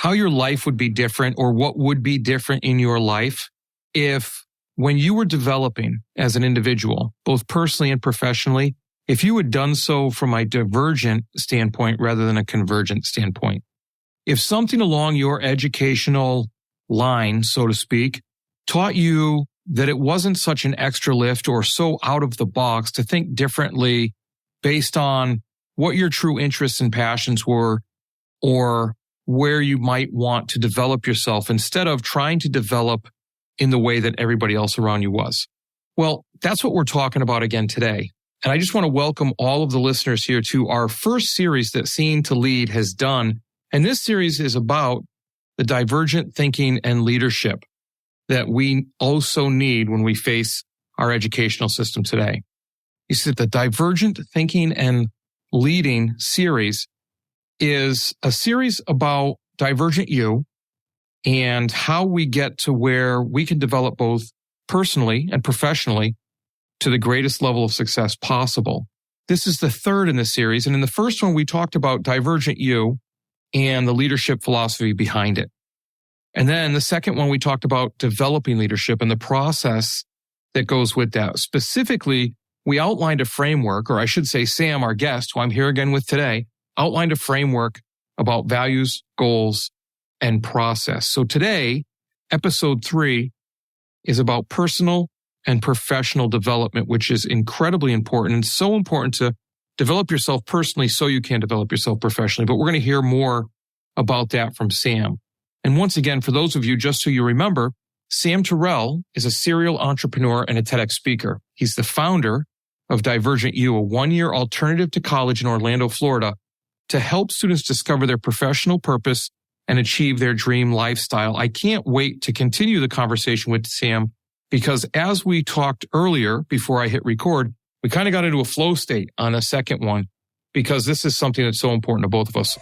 how your life would be different or what would be different in your life if when you were developing as an individual, both personally and professionally, if you had done so from a divergent standpoint rather than a convergent standpoint. If something along your educational line, so to speak, taught you that it wasn't such an extra lift or so out of the box to think differently based on what your true interests and passions were or where you might want to develop yourself instead of trying to develop in the way that everybody else around you was. Well, that's what we're talking about again today. And I just want to welcome all of the listeners here to our first series that Seeing to Lead has done. And this series is about the divergent thinking and leadership that we also need when we face our educational system today. You see, the Divergent Thinking and Leading series is a series about Divergent U and how we get to where we can develop both personally and professionally to the greatest level of success possible. This is the third in the series. And in the first one, we talked about Divergent U and the leadership philosophy behind it. And then the second one, we talked about developing leadership and the process that goes with that. Specifically, we outlined a framework, or I should say Sam, our guest, who I'm here again with today, outlined a framework about values, goals, and process. So today, episode 3 is about personal and professional development, which is incredibly important and so important to develop yourself personally so you can develop yourself professionally. But we're going to hear more about that from Sam. And once again, for those of you, just so you remember, Sam Tarell is a serial entrepreneur and a TEDx speaker. He's the founder of Divergent U, a one-year alternative to college in Orlando, Florida, to help students discover their professional purpose and achieve their dream lifestyle. I can't wait to continue the conversation with Sam because as we talked earlier, before I hit record, we kind of got into a flow state on a second one because this is something that's so important to both of us.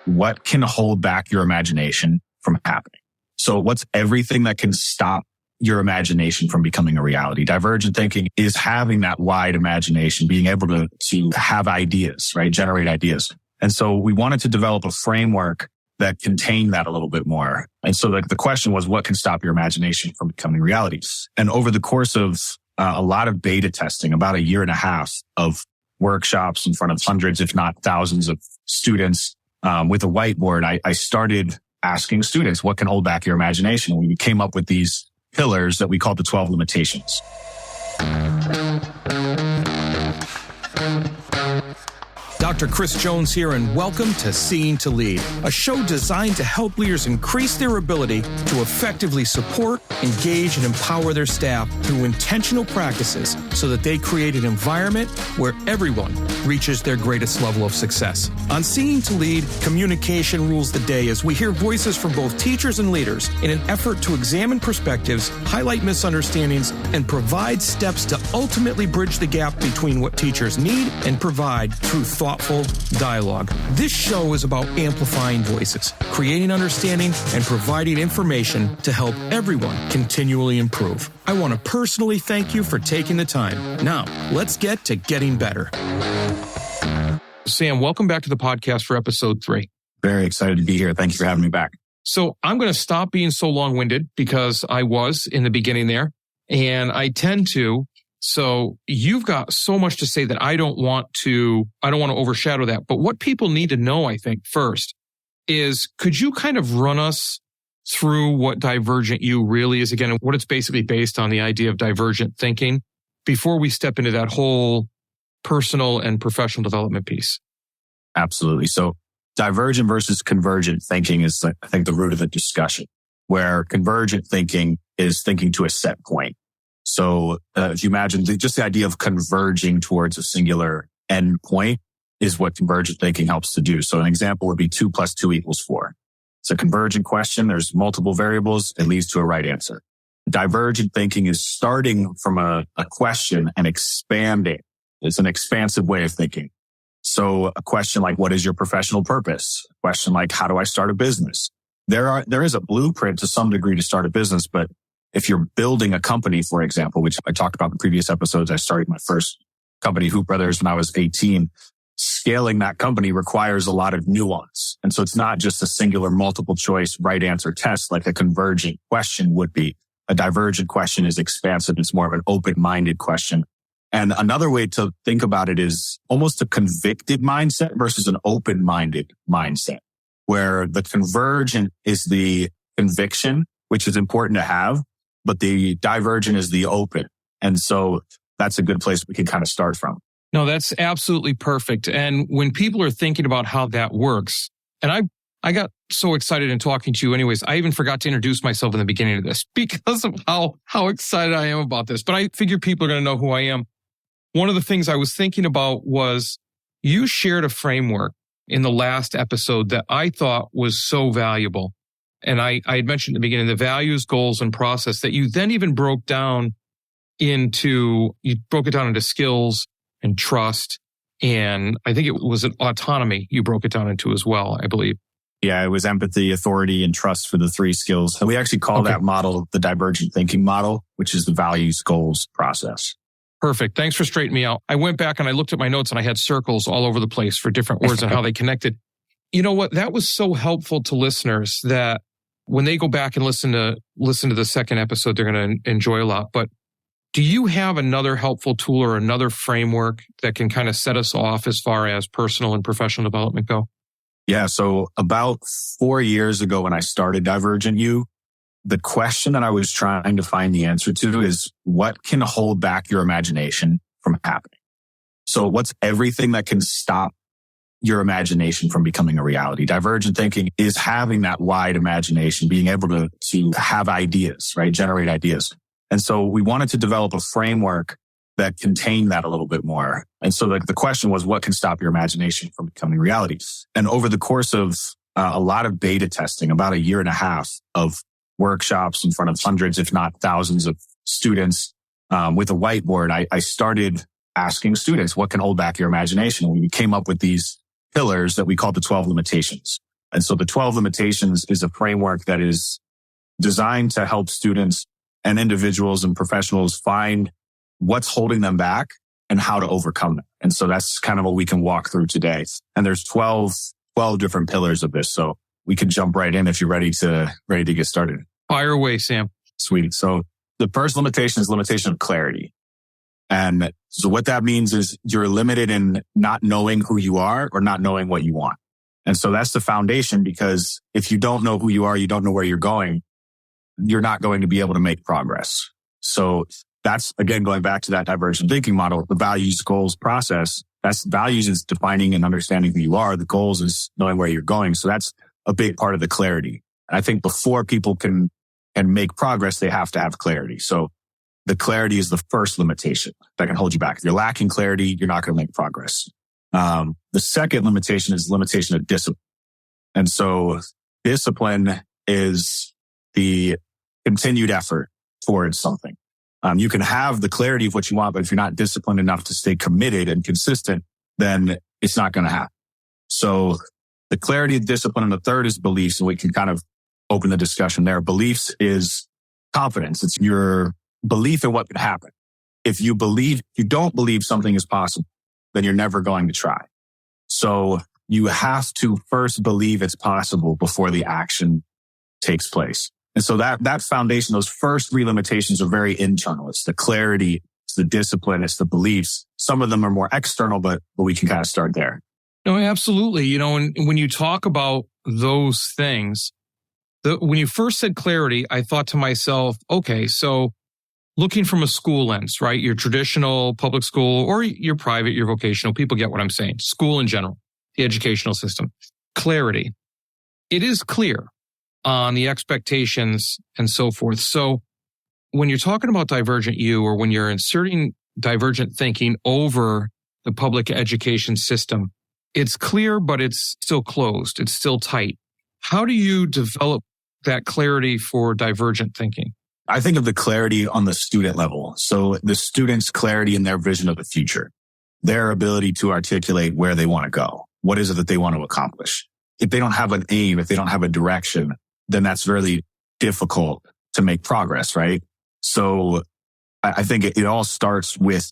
What can hold back your imagination from happening? So what's everything that can stop your imagination from becoming a reality? Divergent thinking is having that wide imagination, being able to have ideas, right? Generate ideas. And so we wanted to develop a framework that contained that a little bit more. And so the question was, what can stop your imagination from becoming realities? And over the course of a lot of beta testing, about 1.5 years of workshops in front of hundreds, if not thousands of students, with a whiteboard, I started asking students, what can hold back your imagination? And we came up with these pillars that we called the 12 limitations. Dr. Chris Jones here, and welcome to Seeing to Lead, a show designed to help leaders increase their ability to effectively support, engage, and empower their staff through intentional practices so that they create an environment where everyone reaches their greatest level of success. On Seeing to Lead, communication rules the day as we hear voices from both teachers and leaders in an effort to examine perspectives, highlight misunderstandings, and provide steps to ultimately bridge the gap between what teachers need and provide through thoughtful dialogue. This show is about amplifying voices, creating understanding, and providing information to help everyone continually improve. I want to personally thank you for taking the time. Now, let's get to getting better. Sam, welcome back to the podcast for episode 3. Very excited to be here. Thank you for having me back. So I'm going to stop being so long-winded because I was in the beginning there, and I tend to. So you've got so much to say that I don't want to overshadow that. But what people need to know, I think, first is, could you kind of run us through what Divergent U really is again and what it's basically based on, the idea of divergent thinking, before we step into that whole personal and professional development piece? Absolutely. So divergent versus convergent thinking is, I think, the root of the discussion, where convergent thinking is thinking to a set point. So if you imagine just the idea of converging towards a singular end point is what convergent thinking helps to do. So an example would be 2 + 2 = 4. It's a convergent question. There's multiple variables. It leads to a right answer. Divergent thinking is starting from a question and expanding. It's an expansive way of thinking. So a question like, what is your professional purpose? A question like, how do I start a business? There is a blueprint to some degree to start a business, but if you're building a company, for example, which I talked about in previous episodes, I started my first company, Hoop Brothers, when I was 18. scaling that company requires a lot of nuance. And so it's not just a singular multiple choice right answer test like a convergent question would be. A divergent question is expansive. It's more of an open-minded question. And another way to think about it is almost a convicted mindset versus an open-minded mindset, where the convergent is the conviction, which is important to have, but the divergent is the open. And so that's a good place we can kind of start from. No, that's absolutely perfect. And when people are thinking about how that works, and I got so excited in talking to you anyways, I even forgot to introduce myself in the beginning of this because of how excited I am about this. But I figure people are going to know who I am. One of the things I was thinking about was you shared a framework in the last episode that I thought was so valuable. And I had mentioned at the beginning, the values, goals, and process that you then even broke it down into skills and trust. And I think it was an autonomy you broke it down into as well, I believe. Yeah, it was empathy, authority, and trust for the three skills. And we actually call that model the divergent thinking model, which is the values, goals, process. Perfect. Thanks for straightening me out. I went back and I looked at my notes and I had circles all over the place for different words and how they connected. You know what? That was so helpful to listeners that when they go back and listen to the second episode, they're going to enjoy a lot. But do you have another helpful tool or another framework that can kind of set us off as far as personal and professional development go? Yeah. So about 4 years ago when I started Divergent U, the question that I was trying to find the answer to is what can hold back your imagination from happening? So what's everything that can stop your imagination from becoming a reality? Divergent thinking is having that wide imagination, being able to have ideas, right? Generate ideas. And so we wanted to develop a framework that contained that a little bit more. And so the question was, what can stop your imagination from becoming reality? And over the course of a lot of beta testing, about 1.5 years of workshops in front of hundreds, if not thousands of students with a whiteboard, I started asking students, what can hold back your imagination? And we came up with these pillars that we call the 12 limitations. And so the 12 limitations is a framework that is designed to help students and individuals and professionals find what's holding them back and how to overcome them. And so that's kind of what we can walk through today. And there's 12 different pillars of this. So we can jump right in if you're ready to get started. Fire away, Sam. Sweet. So the first limitation is limitation of clarity. And so what that means is you're limited in not knowing who you are or not knowing what you want. And so that's the foundation, because if you don't know who you are, you don't know where you're going, you're not going to be able to make progress. So that's, again, going back to that divergent thinking model, the values, goals, process. That's values is defining and understanding who you are. The goals is knowing where you're going. So that's a big part of the clarity. And I think before people can make progress, they have to have clarity. So the clarity is the first limitation that can hold you back. If you're lacking clarity, you're not going to make progress. The second limitation is limitation of discipline. And so discipline is the continued effort towards something. You can have the clarity of what you want, but if you're not disciplined enough to stay committed and consistent, then it's not going to happen. So the clarity, discipline, and the third is beliefs. And we can kind of open the discussion there. Beliefs is confidence. It's your belief in what could happen. If you don't believe something is possible, then you're never going to try. So you have to first believe it's possible before the action takes place. And so that foundation, those first 3 limitations are very internal. It's the clarity, it's the discipline, it's the beliefs. Some of them are more external, but we can kind of start there. No, absolutely. You know, when you talk about those things, when you first said clarity, I thought to myself, okay, so looking from a school lens, right? Your traditional public school or your private, your vocational, people get what I'm saying. School in general, the educational system. Clarity. It is clear on the expectations and so forth. So when you're talking about Divergent U, or when you're inserting divergent thinking over the public education system, it's clear, but it's still closed. It's still tight. How do you develop that clarity for divergent thinking? I think of the clarity on the student level. So the student's clarity in their vision of the future, their ability to articulate where they want to go. What is it that they want to accomplish? If they don't have an aim, if they don't have a direction, then that's really difficult to make progress, right? So I think it all starts with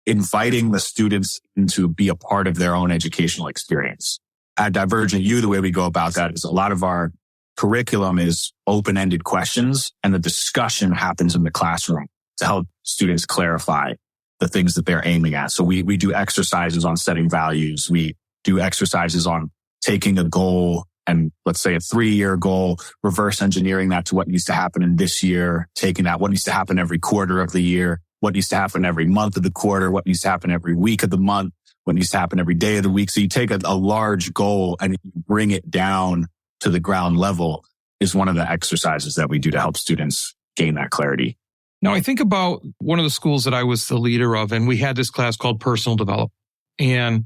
inviting the students to be a part of their own educational experience. At Divergent U, the way we go about that is a lot of our curriculum is open-ended questions, and the discussion happens in the classroom to help students clarify the things that they're aiming at. So we do exercises on setting values. We do exercises on taking a goal and, let's say, a 3-year goal, reverse engineering that to what needs to happen in this year, taking that, what needs to happen every quarter of the year, what needs to happen every month of the quarter, what needs to happen every week of the month, what needs to happen every day of the week. So you take a large goal and you bring it down to the ground level is one of the exercises that we do to help students gain that clarity. Now, I think about one of the schools that I was the leader of, and we had this class called Personal Development. And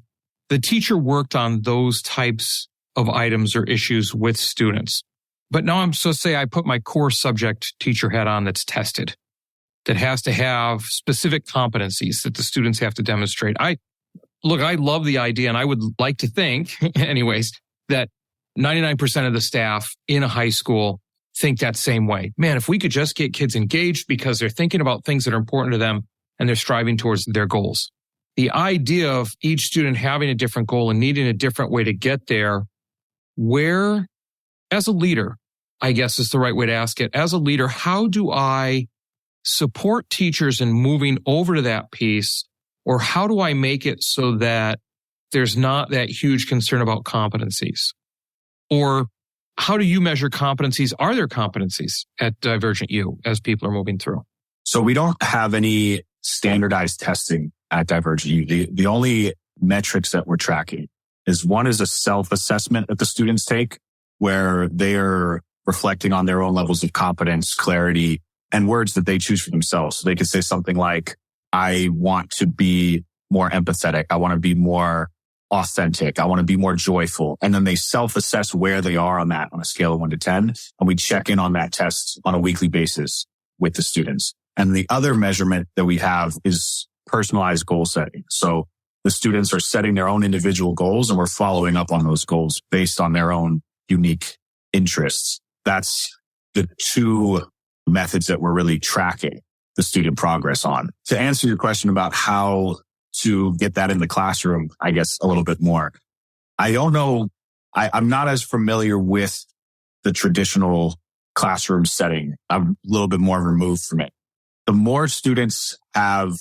the teacher worked on those types of items or issues with students. But now say I put my core subject teacher hat on that's tested, that has to have specific competencies that the students have to demonstrate. I love the idea, and I would like to think, anyways, that 99% of the staff in a high school think that same way. Man, if we could just get kids engaged because they're thinking about things that are important to them and they're striving towards their goals. The idea of each student having a different goal and needing a different way to get there, where, as a leader, I guess is the right way to ask it, as a leader, how do I support teachers in moving over to that piece? Or how do I make it so that there's not that huge concern about competencies? Or how do you measure competencies? Are there competencies at Divergent U as people are moving through? So we don't have any standardized testing at Divergent U. The only metrics that we're tracking is one is a self-assessment that the students take where they're reflecting on their own levels of competence, clarity, and words that they choose for themselves. So they could say something like, I want to be more empathetic. I want to be more authentic. I want to be more joyful. And then they self-assess where they are on that on a scale of 1 to 10. And we check in on that test on a weekly basis with the students. And the other measurement that we have is personalized goal setting. So the students are setting their own individual goals and we're following up on those goals based on their own unique interests. That's the two methods that we're really tracking the student progress on. To answer your question about how to get that in the classroom, I guess a little bit more. I don't know. I'm not as familiar with the traditional classroom setting. I'm a little bit more removed from it. The more students have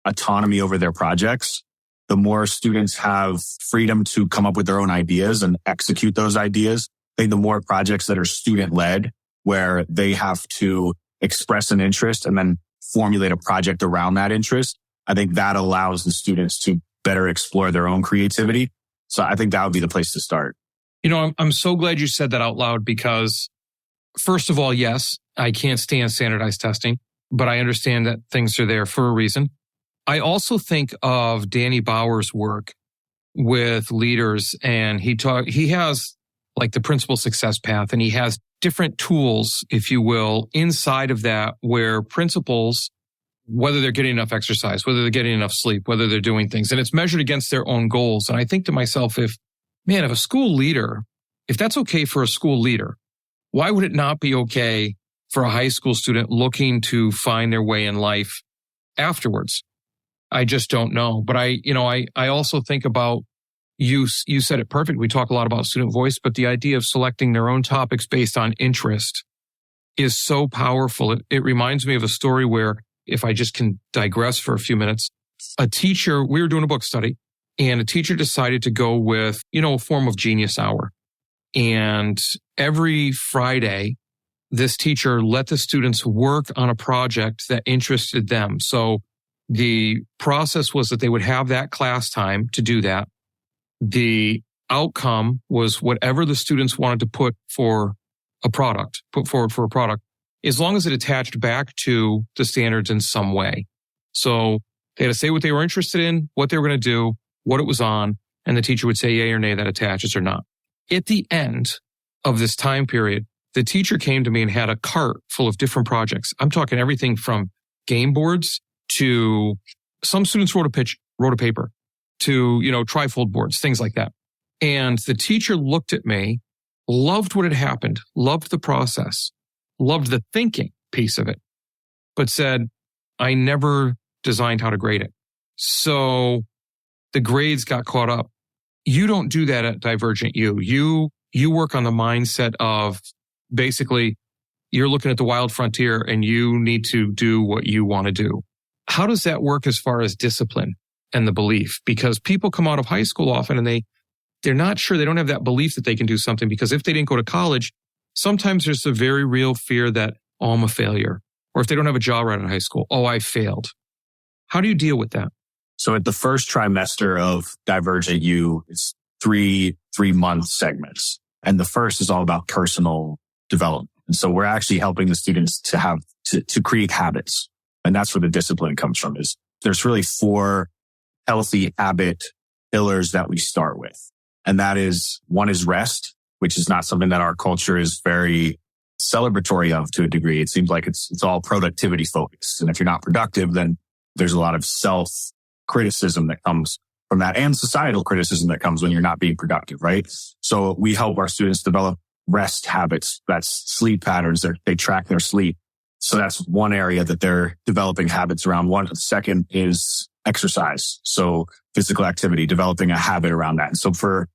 autonomy over their projects, the more students have freedom to come up with their own ideas and execute those ideas. I think the more projects that are student-led, where they have to express an interest and then formulate a project around that interest, I think that allows the students to better explore their own creativity. So I think that would be the place to start. You know, I'm so glad you said that out loud because, first of all, yes, I can't stand standardized testing, but I understand that things are there for a reason. I also think of Danny Bauer's work with leaders, and he has like the principal success path, and he has different tools, if you will, inside of that where principals, whether they're getting enough exercise, whether they're getting enough sleep, whether they're doing things, and it's measured against their own goals. And I think to myself, if a school leader, if that's okay for a school leader, why would it not be okay for a high school student looking to find their way in life afterwards? I just don't know. But I also think about, you said it perfect. We talk a lot about student voice, but the idea of selecting their own topics based on interest is so powerful. It reminds me of a story where, if I just can digress for a few minutes, a teacher, we were doing a book study, and a teacher decided to go with, a form of Genius Hour. And every Friday, this teacher let the students work on a project that interested them. So the process was that they would have that class time to do that. The outcome was whatever the students wanted to put forward for a product, as long as it attached back to the standards in some way. So they had to say what they were interested in, what they were going to do, what it was on, and the teacher would say yay or nay, that attaches or not. At the end of this time period, the teacher came to me and had a cart full of different projects. I'm talking everything from game boards to some students wrote a paper to, trifold boards, things like that. And the teacher looked at me, loved what had happened, loved the process, loved the thinking piece of it, but said, I never designed how to grade it. So the grades got caught up. You don't do that at Divergent U. You work on the mindset of basically you're looking at the wild frontier and you need to do what you want to do. How does that work as far as discipline and the belief? Because people come out of high school often and they're not sure. They don't have that belief that they can do something, because if they didn't go to college, sometimes there's a very real fear that, oh, I'm a failure. Or if they don't have a job right out of high school, oh, I failed. How do you deal with that? So at the first trimester of Divergent U, it's three-month segments. And the first is all about personal development. And so we're actually helping the students to create habits. And that's where the discipline comes from. Is there's really 4 healthy habit pillars that we start with. And that is, one is rest, which is not something that our culture is very celebratory of to a degree. It seems like it's all productivity focused. And if you're not productive, then there's a lot of self-criticism that comes from that, and societal criticism that comes when you're not being productive, right? So we help our students develop rest habits. That's sleep patterns. They track their sleep. So that's one area that they're developing habits around. The second is exercise. So physical activity, developing a habit around that. And so for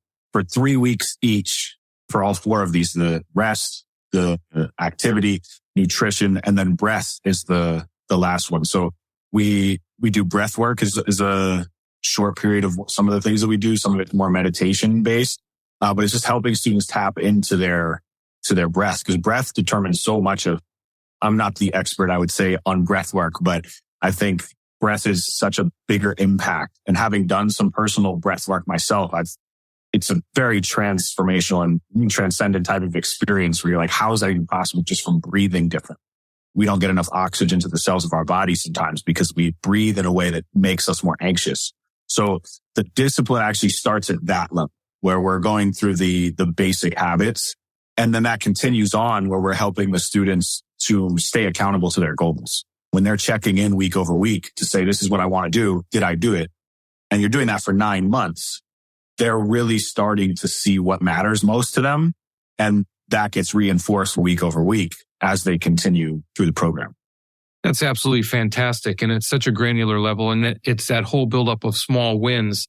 3 weeks each, for all 4 of these, the rest, the activity, nutrition, and then breath is the last one. So we do breath work is a short period of some of the things that we do. Some of it's more meditation based, but it's just helping students tap into their breath, because breath determines so much of. I'm not the expert, I would say, on breath work, but I think breath is such a bigger impact. And having done some personal breath work myself, it's a very transformational and transcendent type of experience where you're like, how is that even possible just from breathing different? We don't get enough oxygen to the cells of our body sometimes because we breathe in a way that makes us more anxious. So the discipline actually starts at that level where we're going through the basic habits. And then that continues on where we're helping the students to stay accountable to their goals. When they're checking in week over week to say, this is what I want to do. Did I do it? And you're doing that for 9 months. They're really starting to see what matters most to them. And that gets reinforced week over week as they continue through the program. That's absolutely fantastic. And it's such a granular level. And it's that whole buildup of small wins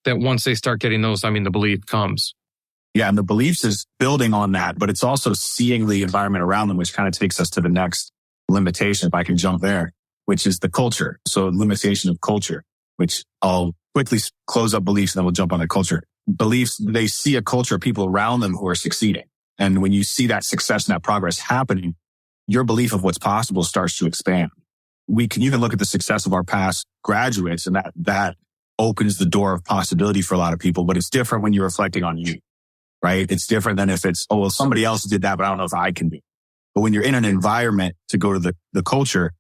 that once they start getting those, the belief comes. Yeah, and the beliefs is building on that, but it's also seeing the environment around them, which kind of takes us to the next limitation, if I can jump there, which is the culture. So limitation of culture, which I'll quickly close up beliefs and then we'll jump on the culture. Beliefs, they see a culture of people around them who are succeeding. And when you see that success and that progress happening, your belief of what's possible starts to expand. We can even look at the success of our past graduates, and that opens the door of possibility for a lot of people, but it's different when you're reflecting on you. Right? It's different than if it's, oh, well, somebody else did that, but I don't know if I can do it. But when you're in an environment, to go to the culture,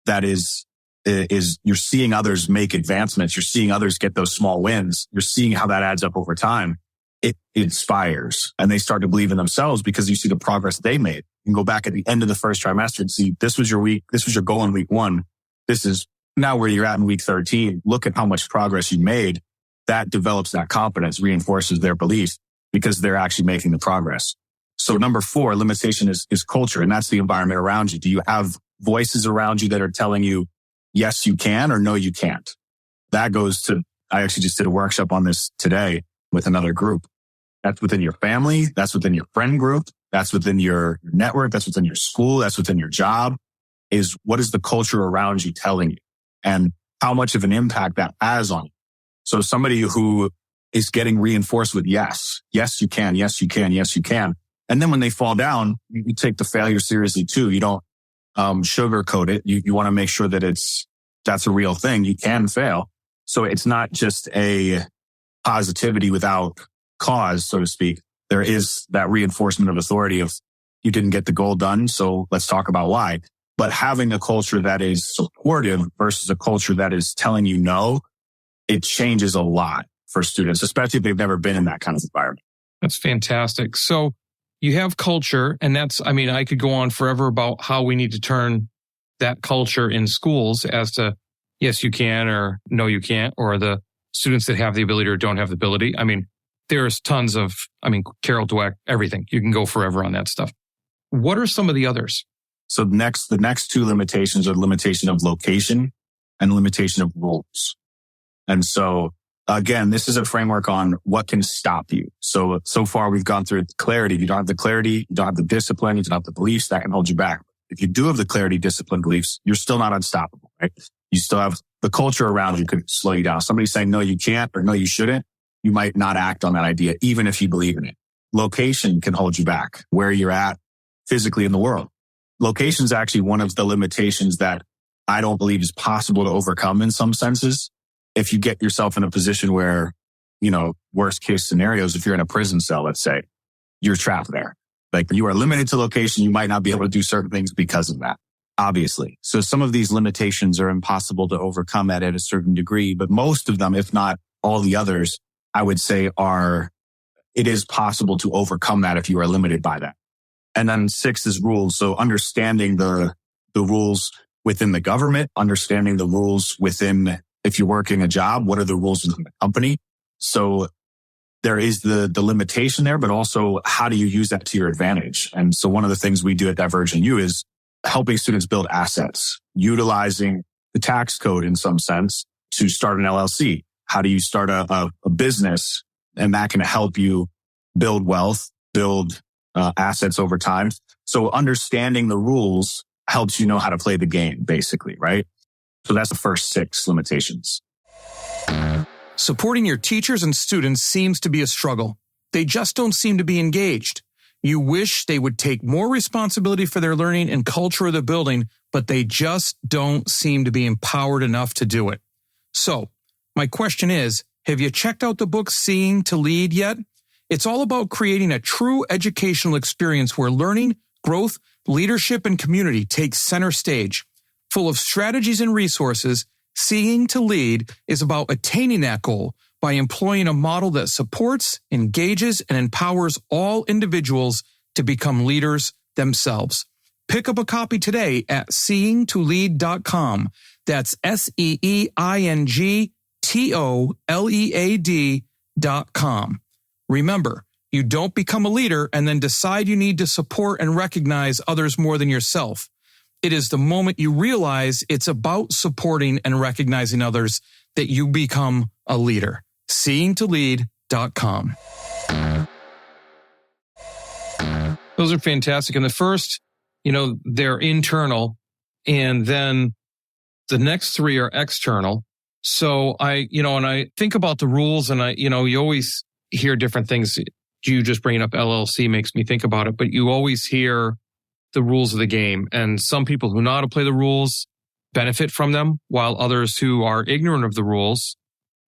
that is you're seeing others make advancements. You're seeing others get those small wins. You're seeing how that adds up over time. It inspires, and they start to believe in themselves because you see the progress they made. You can go back at the end of the first trimester and see, this was your week. This was your goal in week 1. This is now where you're at in week 13. Look at how much progress you made. That develops that confidence, reinforces their belief, because they're actually making the progress. So number 4, limitation is culture. And that's the environment around you. Do you have voices around you that are telling you, yes, you can, or no, you can't? That goes to, I actually just did a workshop on this today with another group. That's within your family. That's within your friend group. That's within your network. That's within your school. That's within your job. Is what is the culture around you telling you, and how much of an impact that has on you? So somebody who is getting reinforced with yes, you can, yes, you can, yes, you can. And then when they fall down, you take the failure seriously too. You don't sugarcoat it. You want to make sure that that's a real thing. You can fail. So it's not just a positivity without cause, so to speak. There is that reinforcement of authority of you didn't get the goal done, so let's talk about why. But having a culture that is supportive versus a culture that is telling you no, it changes a lot for students, especially if they've never been in that kind of environment. That's fantastic. So you have culture, and I could go on forever about how we need to turn that culture in schools as to, yes, you can, or no, you can't, or the students that have the ability or don't have the ability. There's tons of, Carol Dweck, everything. You can go forever on that stuff. What are some of the others? So the next 2 limitations are limitation of location and limitation of roles. And so again, this is a framework on what can stop you. So far we've gone through clarity. You don't have the clarity, you don't have the discipline, you don't have the beliefs that can hold you back. If you do have the clarity, discipline, beliefs, you're still not unstoppable, right? You still have the culture around you could slow you down. Somebody saying, no, you can't, or no, you shouldn't. You might not act on that idea, even if you believe in it. Location can hold you back, where you're at physically in the world. Location is actually one of the limitations that I don't believe is possible to overcome in some senses. If you get yourself in a position where, worst case scenarios, if you're in a prison cell, let's say, you're trapped there. Like you are limited to location. You might not be able to do certain things because of that, obviously. So some of these limitations are impossible to overcome at a certain degree, but most of them, if not all the others, I would say it is possible to overcome that if you are limited by that. And then 6 is rules. So understanding the rules within the government, understanding the rules within, if you're working a job, what are the rules within the company? So there is the limitation there, but also how do you use that to your advantage? And so one of the things we do at Divergent U is helping students build assets, utilizing the tax code in some sense to start an LLC. How do you start a business? And that can help you build wealth, build assets over time. So understanding the rules helps you know how to play the game, basically, right? So that's the first 6 limitations. Supporting your teachers and students seems to be a struggle. They just don't seem to be engaged. You wish they would take more responsibility for their learning and culture of the building, but they just don't seem to be empowered enough to do it. So, my question is, have you checked out the book Seeing to Lead yet? It's all about creating a true educational experience where learning, growth, leadership, and community take center stage. Full of strategies and resources, Seeing to Lead is about attaining that goal by employing a model that supports, engages, and empowers all individuals to become leaders themselves. Pick up a copy today at seeingtolead.com. That's SEEINGTOLEAD.com. Remember, you don't become a leader and then decide you need to support and recognize others more than yourself. It is the moment you realize it's about supporting and recognizing others that you become a leader. Seeingtolead.com. Those are fantastic. And the first, they're internal, and then the next 3 are external. So and I think about the rules, and you always hear different things. You just bringing up LLC makes me think about it, but you always hear the rules of the game. And some people who know how to play the rules benefit from them, while others who are ignorant of the rules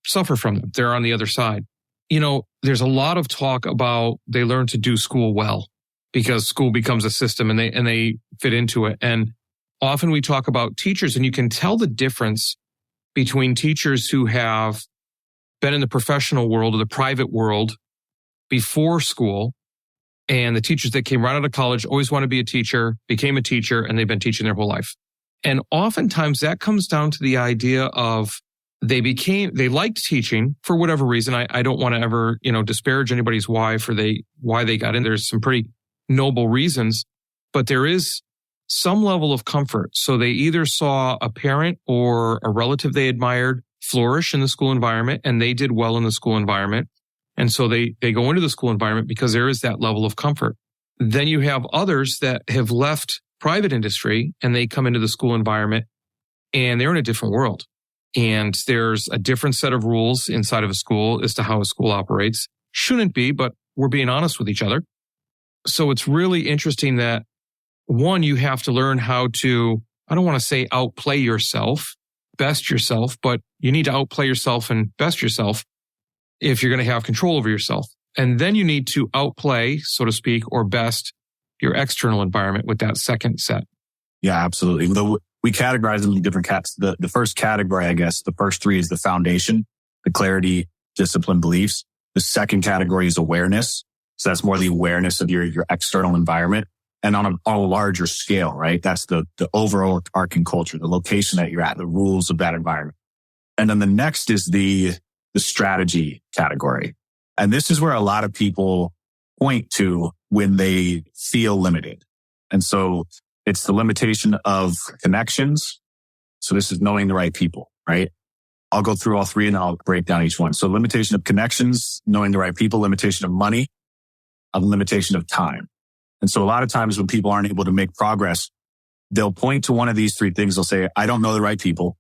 suffer from them. They're on the other side. There's a lot of talk about they learn to do school well because school becomes a system and they fit into it. And often we talk about teachers, and you can tell the difference between teachers who have been in the professional world or the private world before school, and the teachers that came right out of college, always want to be a teacher, became a teacher, and they've been teaching their whole life. And oftentimes that comes down to the idea of they liked teaching for whatever reason. I don't want to ever, disparage anybody's why they got in. There's some pretty noble reasons, but there is some level of comfort. So they either saw a parent or a relative they admired flourish in the school environment, and they did well in the school environment. And so they go into the school environment because there is that level of comfort. Then you have others that have left private industry and they come into the school environment and they're in a different world. And there's a different set of rules inside of a school as to how a school operates. Shouldn't be, but we're being honest with each other. So it's really interesting that, one, you have to learn how to, I don't want to say outplay yourself, best yourself, but you need to outplay yourself and best yourself if you're going to have control over yourself. And then you need to outplay, so to speak, or best your external environment with that second set. Yeah, absolutely. We categorize them in different cats. The first category, I guess, the first 3 is the foundation, the clarity, discipline, beliefs. The second category is awareness. So that's more the awareness of your external environment. And on a larger scale, right? That's the overarching culture, the location that you're at, the rules of that environment. And then the next is the strategy category. And this is where a lot of people point to when they feel limited. And so it's the limitation of connections. So this is knowing the right people, right? I'll go through all three and I'll break down each one. So limitation of connections, knowing the right people, limitation of money, a limitation of time. And so a lot of times when people aren't able to make progress, they'll point to one of these three things. They'll say, I don't know the right people.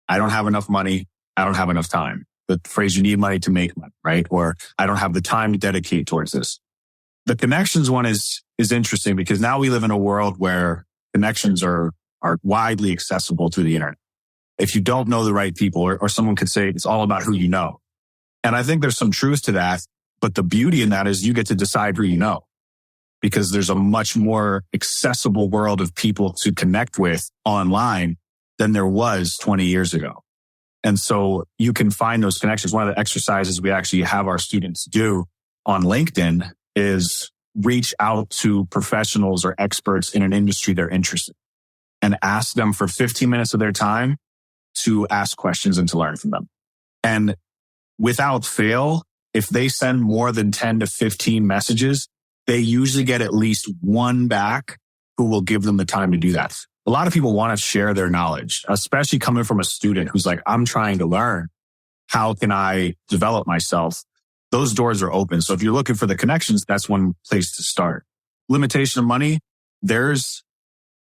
I don't have enough money. I don't have enough time. The phrase, you need money to make money, right? Or I don't have the time to dedicate towards this. The connections one is interesting because now we live in a world where connections are widely accessible through the internet. If you don't know the right people, or someone could say it's all about who you know. And I think there's some truth to that. But the beauty in that is you get to decide who you know, because there's a much more accessible world of people to connect with online than there was 20 years ago. And so you can find those connections. One of the exercises we actually have our students do on LinkedIn is reach out to professionals or experts in an industry they're interested in and ask them for 15 minutes of their time to ask questions and to learn from them. And without fail, if they send more than 10 to 15 messages, they usually get at least one back who will give them the time to do that. A lot of people want to share their knowledge, especially coming from a student who's like, I'm trying to learn. How can I develop myself? Those doors are open. So if you're looking for the connections, that's one place to start. Limitation of money. There's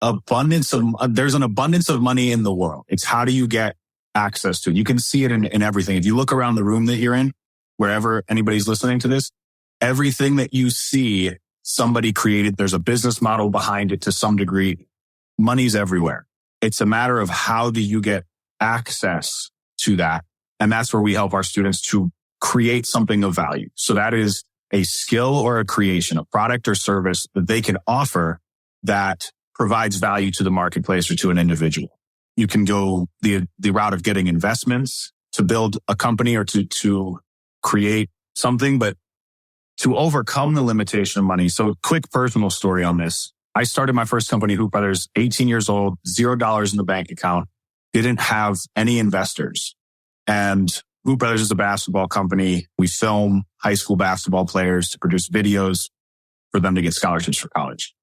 an abundance of money in the world. It's how do you get access to it? You can see it in everything. If you look around the room that you're in, wherever anybody's listening to this, everything that you see, somebody created. There's a business model behind it to some degree. Money's everywhere. It's a matter of how do you get access to that? And that's where we help our students to create something of value. So that is a skill or a creation, a product or service that they can offer that provides value to the marketplace or to an individual. You can go the route of getting investments to build a company or to create something, but to overcome the limitation of money. So quick personal story on this. I started my first company, Hoop Brothers, 18 years old, $0 in the bank account, didn't have any investors. And Hoop Brothers is a basketball company. We film high school basketball players to produce videos for them to get scholarships for college.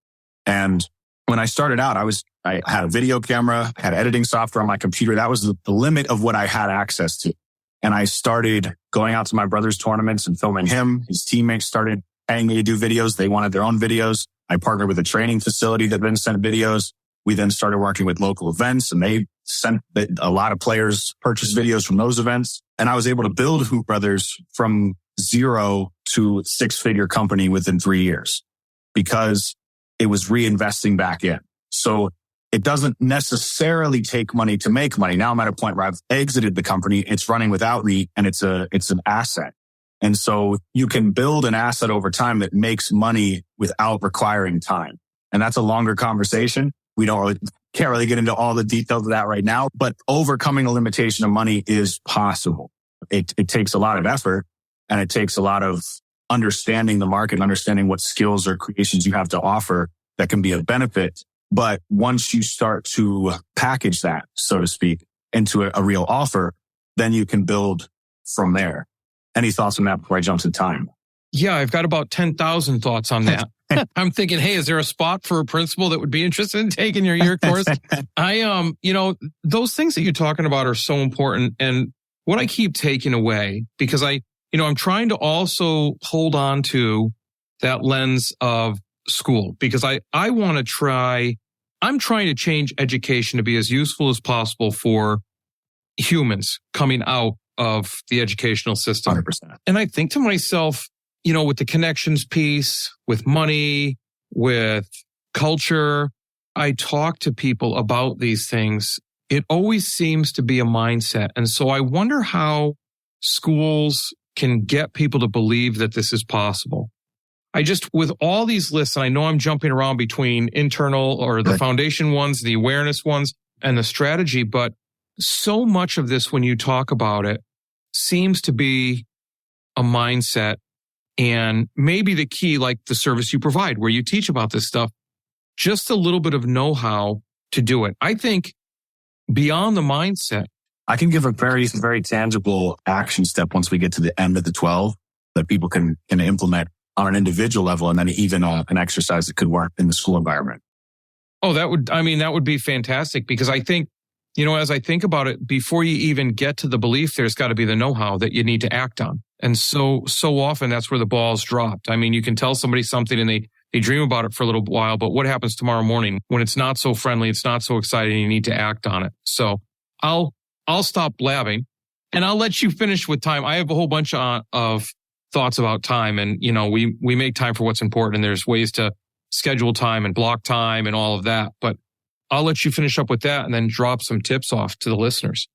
And when I started out, I had a video camera, had editing software on my computer. That was the limit of what I had access to. And I started going out to my brother's tournaments and filming him. His teammates started paying me to do videos. They wanted their own videos. I partnered with a training facility that then sent videos. We then started working with local events, and they sent a lot of players purchase videos from those events. And I was able to build Hoop Brothers from 0 to 6-figure company within 3 years because it was reinvesting back in. So it doesn't necessarily take money to make money. Now I'm at a point where I've exited the company. It's running without me, and it's an asset. And so you can build an asset over time that makes money without requiring time. And that's a longer conversation. We can't really get into all the details of that right now, but overcoming the limitation of money is possible. It takes a lot of effort, and it takes a lot of understanding the market, understanding what skills or creations you have to offer that can be of benefit. But once you start to package that, so to speak, into a real offer, then you can build from there. Any thoughts on that before I jump to time? Yeah, I've got about 10,000 thoughts on that. I'm thinking, hey, is there a spot for a principal that would be interested in taking your year course? Those things that you're talking about are so important. And what I keep taking away, because I'm trying to also hold on to that lens of school, because I'm trying to change education to be as useful as possible for humans coming out of the educational system. 100%. And I think to myself, with the connections piece, with money, with culture, I talk to people about these things. It always seems to be a mindset. And so I wonder how schools can get people to believe that this is possible. With all these lists, and I know I'm jumping around between internal or the foundation ones, the awareness ones, and the strategy, but so much of this, when you talk about it, seems to be a mindset, and maybe the key, like the service you provide, where you teach about this stuff, just a little bit of know-how to do it. I think beyond the mindset, I can give a very, very tangible action step once we get to the end of the 12 that people can implement on an individual level, and then even an exercise that could work in the school environment. Oh, that would be fantastic, because I think as I think about it, before you even get to the belief, there's got to be the know-how that you need to act on. And so often that's where the ball's dropped. I mean, you can tell somebody something and they dream about it for a little while, but what happens tomorrow morning when it's not so friendly, it's not so exciting, you need to act on it. So I'll stop blabbing and I'll let you finish with time. I have a whole bunch of thoughts about time, and, we make time for what's important, and there's ways to schedule time and block time and all of that. But I'll let you finish up with that and then drop some tips off to the listeners.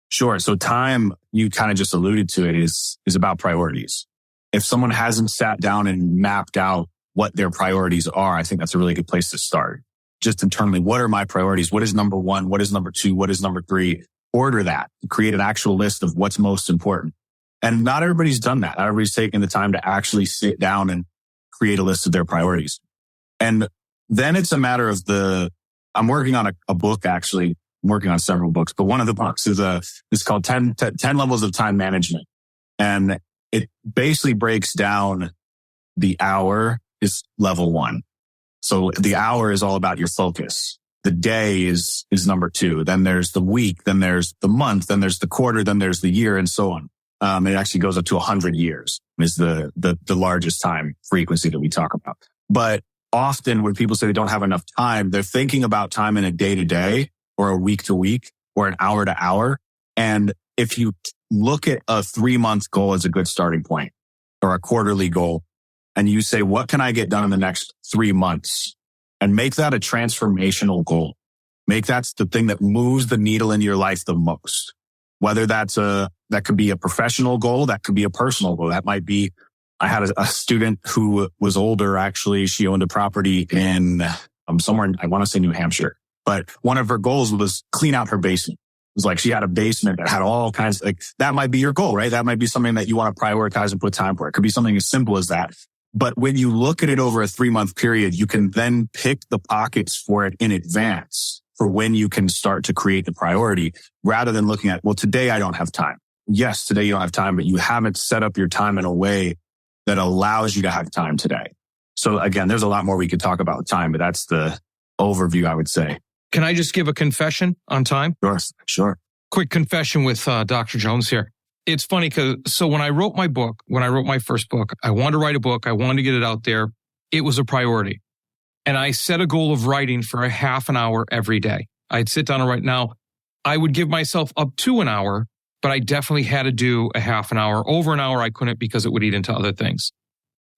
Sure. So time, you kind of just alluded to it, is about priorities. If someone hasn't sat down and mapped out what their priorities are, I think that's a really good place to start. Just internally, what are my priorities? What is number one? What is number two? What is number three? Order that. Create an actual list of what's most important. And not everybody's done that. Not everybody's taken the time to actually sit down and create a list of their priorities. And then it's a matter of I'm working on a book, actually. I'm working on several books, but one of the books is called 10 Levels of Time Management. And it basically breaks down the hour is level one. So the hour is all about your focus. The day is number two. Then there's the week. Then there's the month. Then there's the quarter. Then there's the year, and so on. It actually goes up to 100 years is the largest time frequency that we talk about. But often when people say they don't have enough time, they're thinking about time in a day to day or a week to week or an hour to hour. And if you look at a 3-month goal as a good starting point, or a quarterly goal, and you say, what can I get done in the next 3 months? And make that a transformational goal. Make that the thing that moves the needle in your life the most. Whether that could be a professional goal, that could be a personal goal. That might be, I had a student who was older, actually. She owned a property in somewhere in, I want to say New Hampshire. But one of her goals was clean out her basement. It was like she had a basement that had all kinds of, that might be your goal, right? That might be something that you want to prioritize and put time for. It could be something as simple as that. But when you look at it over a 3-month period, you can then pick the pockets for it in advance for when you can start to create the priority, rather than looking at, well, today I don't have time. Yes, today you don't have time, but you haven't set up your time in a way that allows you to have time today. So again, there's a lot more we could talk about with time, but that's the overview, I would say. Can I just give a confession on time? Sure. Quick confession with Dr. Jones here. It's funny so when I wrote my first book, I wanted to write a book. I wanted to get it out there. It was a priority. And I set a goal of writing for a half an hour every day. I'd sit down and write. Now, I would give myself up to an hour, but I definitely had to do a half an hour. Over an hour, I couldn't because it would eat into other things.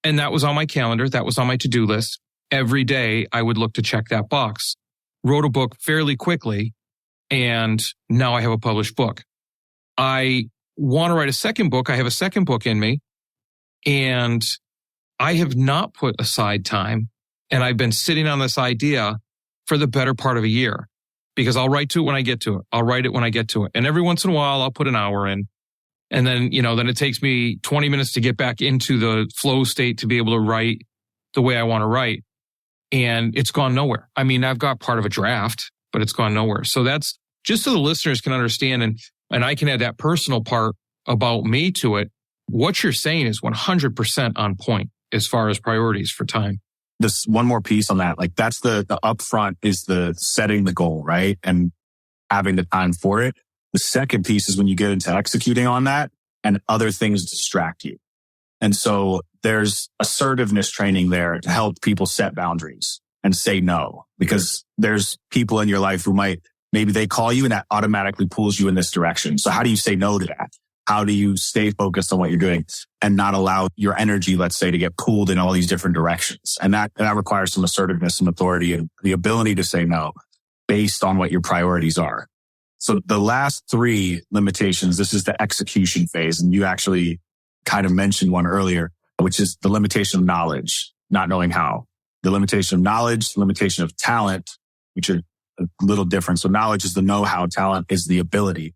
And that was on my calendar. That was on my to-do list. Every day, I would look to check that box. Wrote a book fairly quickly, and now I have a published book. I want to write a second book. I have a second book in me, and I have not put aside time. And I've been sitting on this idea for the better part of a year, because I'll write to it when I get to it. I'll write it when I get to it. And every once in a while, I'll put an hour in. And then, then it takes me 20 minutes to get back into the flow state to be able to write the way I want to write. And it's gone nowhere. I mean, I've got part of a draft, but it's gone nowhere. So that's just so the listeners can understand, and I can add that personal part about me to it. What you're saying is 100% on point as far as priorities for time. This one more piece on that, that's the upfront is the setting the goal, right? And having the time for it. The second piece is when you get into executing on that and other things distract you. And so there's assertiveness training there to help people set boundaries and say no, because there's people in your life who maybe they call you and that automatically pulls you in this direction. So how do you say no to that? How do you stay focused on what you're doing and not allow your energy, let's say, to get pulled in all these different directions? And that requires some assertiveness and authority and the ability to say no based on what your priorities are. So the last 3 limitations, this is the execution phase. And you actually kind of mentioned one earlier, which is the limitation of knowledge, not knowing how. The limitation of knowledge, limitation of talent, which are a little different. So knowledge is the know-how, talent is the ability.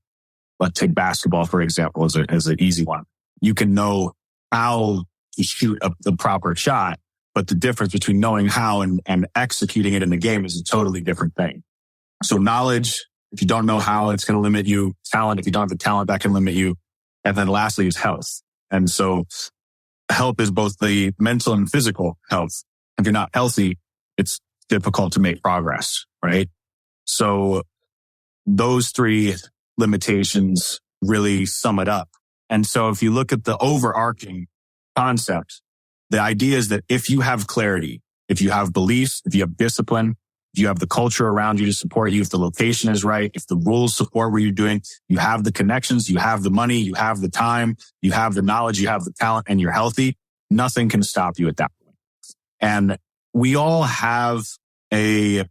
Let's take basketball, for example, as an easy one. You can know how to shoot the proper shot, but the difference between knowing how and executing it in the game is a totally different thing. So knowledge, if you don't know how, it's going to limit you. Talent, if you don't have the talent, that can limit you. And then lastly is health. And so health is both the mental and physical health. If you're not healthy, it's difficult to make progress, right? So those three limitations really sum it up. And so if you look at the overarching concept, the idea is that if you have clarity, if you have beliefs, if you have discipline, if you have the culture around you to support you, if the location is right, if the rules support what you're doing, you have the connections, you have the money, you have the time, you have the knowledge, you have the talent, and you're healthy, nothing can stop you at that point. And we all have a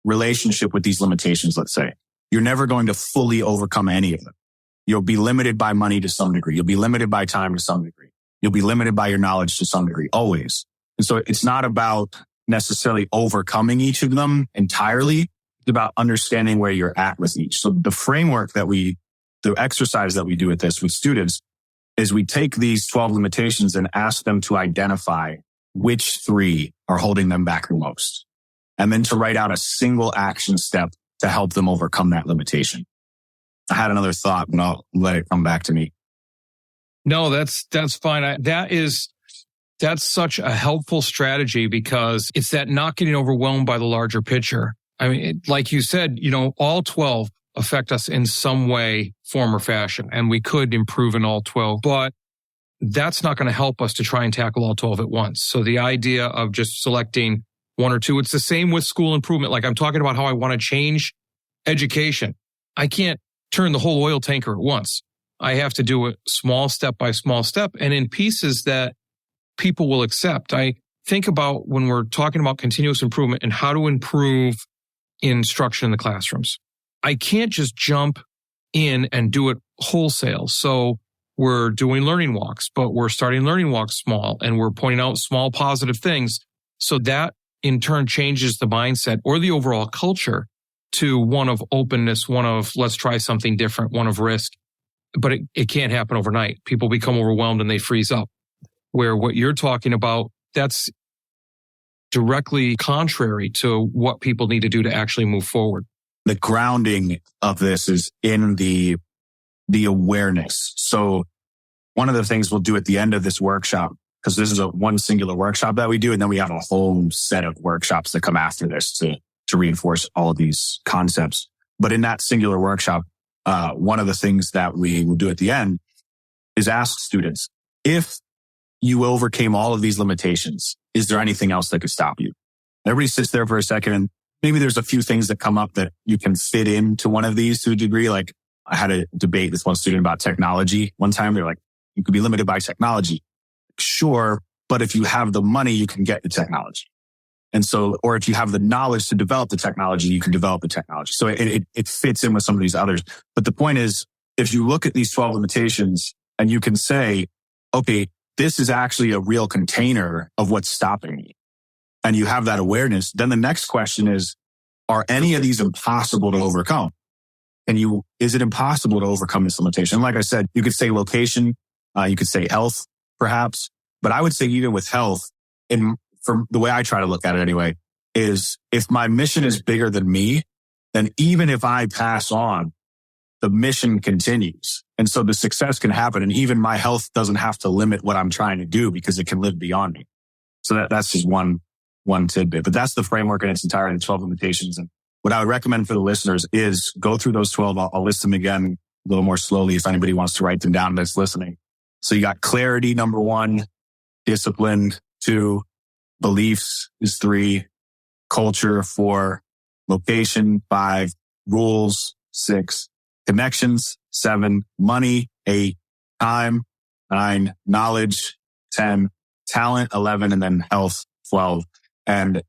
relationship with these limitations, let's say. You're never going to fully overcome any of them. You'll be limited by money to some degree. You'll be limited by time to some degree. You'll be limited by your knowledge to some degree, always. And so it's not about necessarily overcoming each of them entirely. It's about understanding where you're at with each. So the framework the exercise that we do with this with students is we take these 12 limitations and ask them to identify which three are holding them back the most. And then to write out a single action step to help them overcome that limitation. I had another thought, but I'll let it come back to me. No, that's fine. That's such a helpful strategy because it's that not getting overwhelmed by the larger picture. I mean, like you said, all 12 affect us in some way, form, or fashion, and we could improve in all 12, but that's not going to help us to try and tackle all 12 at once. So the idea of just selecting one or two, it's the same with school improvement. Like I'm talking about how I want to change education. I can't turn the whole oil tanker at once. I have to do it small step by small step and in pieces that people will accept. I think about when we're talking about continuous improvement and how to improve instruction in the classrooms. I can't just jump in and do it wholesale. So we're doing learning walks, but we're starting learning walks small and we're pointing out small positive things. So that in turn changes the mindset or the overall culture to one of openness, one of let's try something different, one of risk. But it can't happen overnight. People become overwhelmed and they freeze up. Where what you're talking about, that's directly contrary to what people need to do to actually move forward. The grounding of this is in the awareness. So one of the things we'll do at the end of this workshop, because this is one singular workshop that we do, and then we have a whole set of workshops that come after this to reinforce all of these concepts. But in that singular workshop, one of the things that we will do at the end is ask students, if you overcame all of these limitations, is there anything else that could stop you? Everybody sits there for a second and maybe there's a few things that come up that you can fit into one of these to a degree. Like I had a debate with one student about technology one time. They're like, you could be limited by technology. Sure, but if you have the money, you can get the technology. And so, or if you have the knowledge to develop the technology, you can develop the technology. So it fits in with some of these others. But the point is, if you look at these 12 limitations and you can say, okay, this is actually a real container of what's stopping me, and you have that awareness, then the next question is, are any of these impossible to overcome? Is it impossible to overcome this limitation? Like I said, you could say location, you could say health, perhaps, but I would say even with health, from the way I try to look at it anyway, is if my mission is bigger than me, then even if I pass on, the mission continues. And so the success can happen. And even my health doesn't have to limit what I'm trying to do because it can live beyond me. So that's just one tidbit, but that's the framework in its entirety, the 12 limitations. And what I would recommend for the listeners is go through those 12. I'll list them again a little more slowly if anybody wants to write them down that's listening. So you got clarity, number 1, discipline, 2, beliefs is 3, culture, 4, location, 5, rules, 6, connections, 7, money, 8, time, 9, knowledge, 10, talent, 11, and then health, 12. And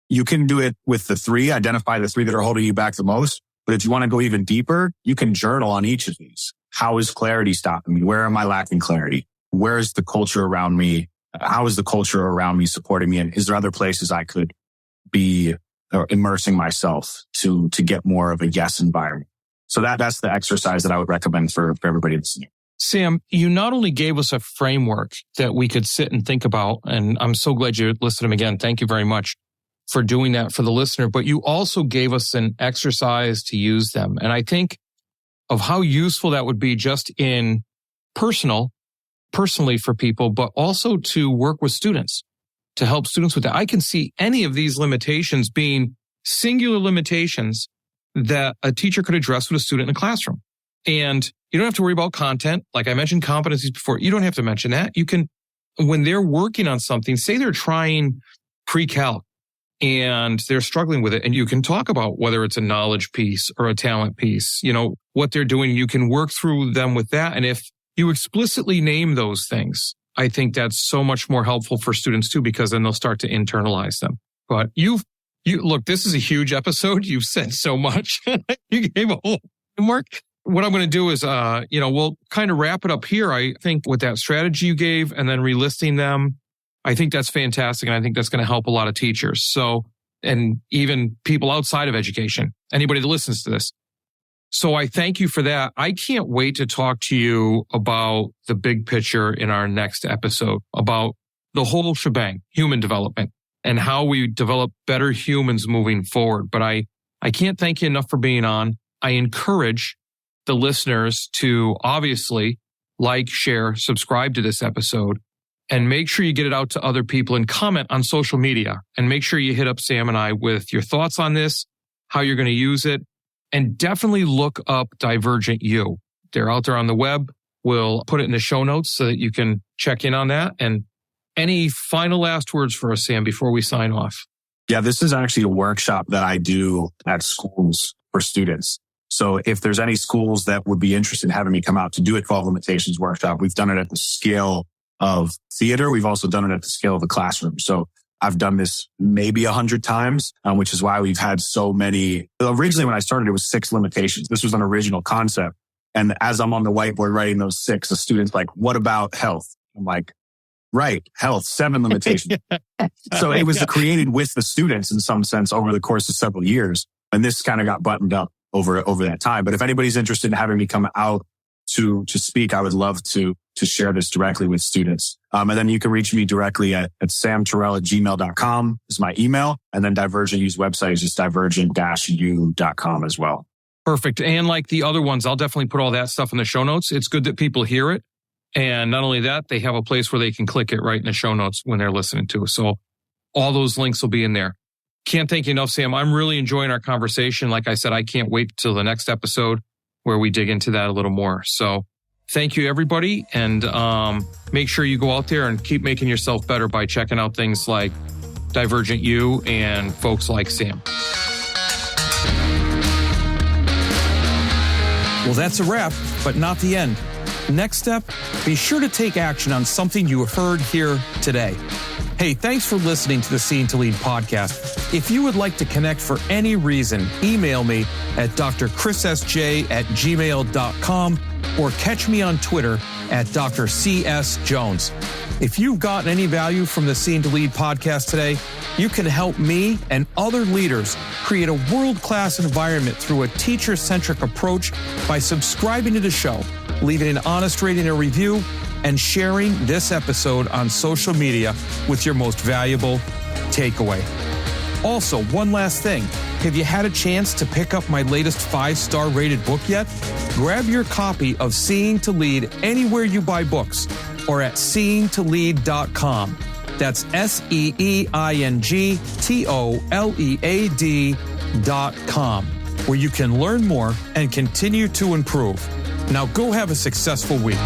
you can do it with the 3, identify the 3 that are holding you back the most. But if you want to go even deeper, you can journal on each of these. How is clarity stopping me? Where am I lacking clarity? Where is the culture around me? How is the culture around me supporting me? And is there other places I could be immersing myself to get more of a yes environment? So that's the exercise that I would recommend for everybody listening. Sam, you not only gave us a framework that we could sit and think about, and I'm so glad you listed them again. Thank you very much for doing that for the listener, but you also gave us an exercise to use them. And I think of how useful that would be just in personally for people, but also to work with students, to help students with that. I can see any of these limitations being singular limitations that a teacher could address with a student in a classroom. And you don't have to worry about content. Like I mentioned competencies before, you don't have to mention that. You can, when they're working on something, say they're trying pre-calc and they're struggling with it, and you can talk about whether it's a knowledge piece or a talent piece, what they're doing. You can work through them with that. And if you explicitly name those things, I think that's so much more helpful for students too, because then they'll start to internalize them. But you look, this is a huge episode. You've said so much. You gave a whole framework. What I'm going to do is, we'll kind of wrap it up here. I think with that strategy you gave and then relisting them, I think that's fantastic. And I think that's going to help a lot of teachers. So, and even people outside of education, anybody that listens to this. So I thank you for that. I can't wait to talk to you about the big picture in our next episode, about the whole shebang, human development, and how we develop better humans moving forward. But I can't thank you enough for being on. I encourage the listeners to obviously like, share, subscribe to this episode, and make sure you get it out to other people and comment on social media. And make sure you hit up Sam and I with your thoughts on this, how you're going to use it. And definitely look up Divergent U. They're out there on the web. We'll put it in the show notes so that you can check in on that. And any final last words for us, Sam, before we sign off? Yeah, this is actually a workshop that I do at schools for students. So if there's any schools that would be interested in having me come out to do a 12 limitations workshop, we've done it at the scale of theater. We've also done it at the scale of the classroom. So I've done this maybe 100 times, which is why we've had so many. Originally, when I started, it was 6 limitations. This was an original concept. And as I'm on the whiteboard writing those 6, the student's like, what about health? I'm like, right, health, 7 limitations. So it was created with the students in some sense over the course of several years. And this kind of got buttoned up over that time. But if anybody's interested in having me come out to speak, I would love to share this directly with students. And then you can reach me directly at samtarell@gmail.com is my email. And then Divergent U's website is just divergent-u.com as well. Perfect. And like the other ones, I'll definitely put all that stuff in the show notes. It's good that people hear it. And not only that, they have a place where they can click it right in the show notes when they're listening to it. So all those links will be in there. Can't thank you enough, Sam. I'm really enjoying our conversation. Like I said, I can't wait till the next episode where we dig into that a little more. So thank you, everybody. And make sure you go out there and keep making yourself better by checking out things like Divergent U and folks like Sam. Well, that's a wrap, but not the end. Next step, be sure to take action on something you heard here today. Hey, thanks for listening to the Seeing to Lead podcast. If you would like to connect for any reason, email me at drchrissj@gmail.com or catch me on Twitter at drcsjones. If you've gotten any value from the Seeing to Lead podcast today, you can help me and other leaders create a world-class environment through a teacher-centric approach by subscribing to the show, leaving an honest rating and review, and sharing this episode on social media with your most valuable takeaway. Also, one last thing. Have you had a chance to pick up my latest 5-star rated book yet? Grab your copy of Seeing to Lead anywhere you buy books or at seeingtolead.com. That's seingtolead.com, where you can learn more and continue to improve. Now go have a successful week.